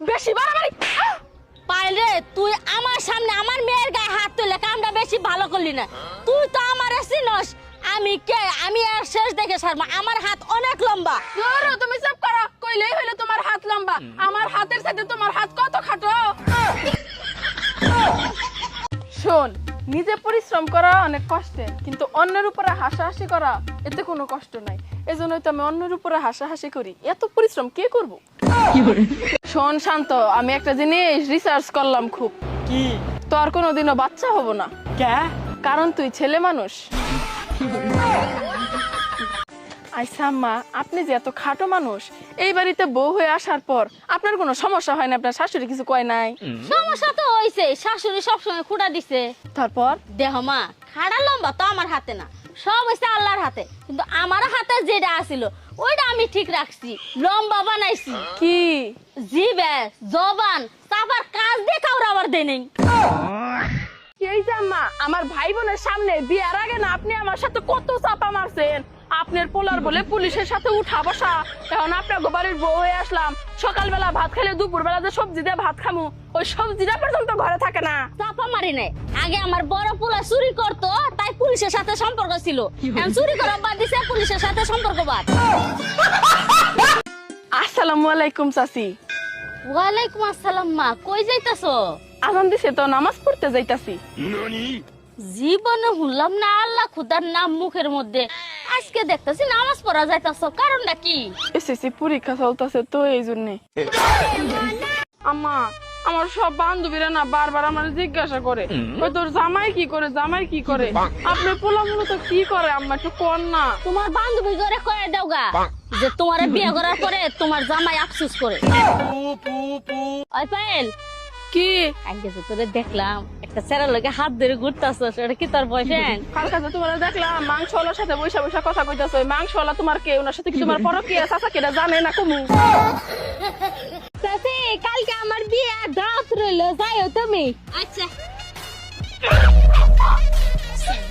বেশি বাড়াবাড়ি। পাইলে তুই আমার সামনে আমার মেয়ের গায়ে হাত তুলে কামটা বেশি ভালো করলি না। তুই তো আমার চিনস আমি কে, আমি আর শেষ দেখে ছাড়বো। আমার হাত অনেক লম্বা। ধরো তুমি সব করো, কইলেই হইলো তোমার হাত লম্বা। আমার হাতের সাথে তোমার হাত কত খাটো। শোন, নিজে পরিশ্রম করা অনেক কষ্টের, কিন্তু অন্যের উপরে হাসাহাসি করা এতে কোনো কষ্ট নাই। এজন্যই তো আমি অন্যের উপরে হাসাহাসি করি। এত পরিশ্রম কে করব? শোন শান্ত, আমি একটা জিনিস রিসার্চ করলাম খুব। কি? তোর কোনোদিনও বাচ্চা হবো না। কে? কারণ তুই ছেলে মানুষ। আচ্ছা আম্মা, আপনি যে এত খাটো মানুষ, এই বাড়িতে বউ হয়ে আসার পর আপনার কোনো সমস্যা হয় না? আপনার শাশুড়ি কিছু কয় নাই? সমস্যা তো হইছে, শাশুড়ি সবসময় খুঁড়া দিছে। তারপর দেহ মা, খাড়া লম্বা তো আমার হাতে না, সব হইছে আল্লাহর হাতে। কিন্তু আমার হাতে যেটা আছিল ওইটা আমি ঠিক রাখছি, লম্বা বানাইছি। কি? জিবে জবান চাপার কাজ দিয়ে কাউরা আবার দেই নেই। কি হইছে আম্মা? আমার ভাই বোনের সামনে বিয়ার আগে না আপনি আমার সাথে কত চাপা মারছেন। আপনার পোলার বলে পুলিশের সাথে উঠা বসা। এখন আপনার বাড়ির বউ হয়ে আসলাম, সকালবেলা ভাত খেলে দুপুরবেলা যে সবজি দিয়ে ভাত খামু, ওই সবজিটা পর্যন্ত ঘরে থাকে না। চাপা মারি নাই, আগে আমার বড় পোলা চুরি করতো, তাই পুলিশের সাথে সম্পর্ক ছিল। এখন চুরি করা বাদ দিছে, পুলিশের সাথে সম্পর্ক বাদ। আসসালামু আলাইকুম চাচি। ওয়ালাইকুম আসসালাম। মা কই যাইতাছো? আজান দিছে তো, নামাজ পড়তে যাইতাছি। জীবনে শুনলাম না আল্লাহ খুদার নাম মুখের মধ্যে, আজকে দেখতেছি নামাজ পড়া যাইতাছো, কারণটা কি? এসএসসি পরীক্ষা চলতেছে তো এই জন্য। আম্মা, আমার সব বান্ধবীরা না বারবার আমার জিজ্ঞাসা করে, ওই তোর জামাই কি করে, জামাই কি করে। আপনার পোলা মূলত কি করে আম্মা, একটু কোন না। তোমার বান্ধবী করে কয়ে দাওগা যে তোমার বিয়ে করার পরে তোমার জামাই আফসোস করে। ওই পায়েল, কি? আগে তো তোরে দেখলাম একটা ছেলের লগে হাত ধরে ঘুরতাছস, এটা কি তোর বয়ফ্রেন্ড? কালকে যে তোমার দেখলাম মাংসওয়ালার সাথে বৈশা বৈশা কথা কইতাছো, ওই মাংসওয়ালা তোমার কে? ওনার সাথে কি তোমার পরকীয়া চাচা কেটা জানে না কমু? চাচি, কালকে আমার বিয়ে, দাওয়াত রইলো, যাইও তুমি। আচ্ছা।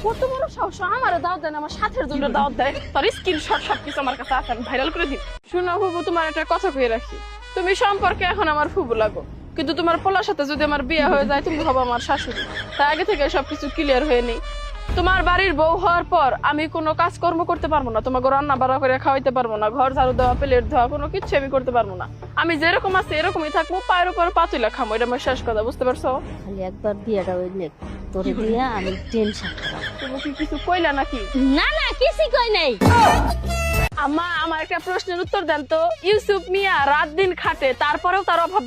কত বড় সাহস, আমারও দাওয়াত দেয় না, আমার সাথের জন্য দাওয়াত দেয়। তোর স্ক্রিনশট সবকিছু আমার কাছে আছে, আমি ভাইরাল করে দিই। শুনো ফুবু, তোমার একটা কথা কই রাখি, তুমি সম্পর্কে এখন আমার ফুবু লাগো, কিন্তু তোমার পোলার সাথে যদি আমার বিয়ে হয়ে যায় তুমি হবে আমার শাশুড়ি। তাই আগে থেকে সবকিছু ক্লিয়ার হয়ে নেই। তোমার বাড়ির বউ হওয়ার পর আমি কোনো কাজকর্ম করতে পারবো না, তোমাকে রান্না বাড়া করে খাওয়াইতে পারবো না, ঘর ঝাড়ু দেওয়া, প্লেট ধোয়া, কোনো কিছু আমি করতে পারবো না। আমি যেরকম আছি এরকমই থাকবো, পায়ের উপর পাতুলা খামো, এটা আমার শেষ কথা, বুঝতে পারছো? খালি একবার বিয়েটা হইলে তোরে দিয়া আমি টেনশন করা। তুমি কি কিছু কইলা নাকি? না না, কিছুই কই নাই। আম্মা, আমার একটা প্রশ্নের উত্তর দেন তো। ইউসুফ মিয়া রাত দিন খাটে, তারপরেও তার অভাব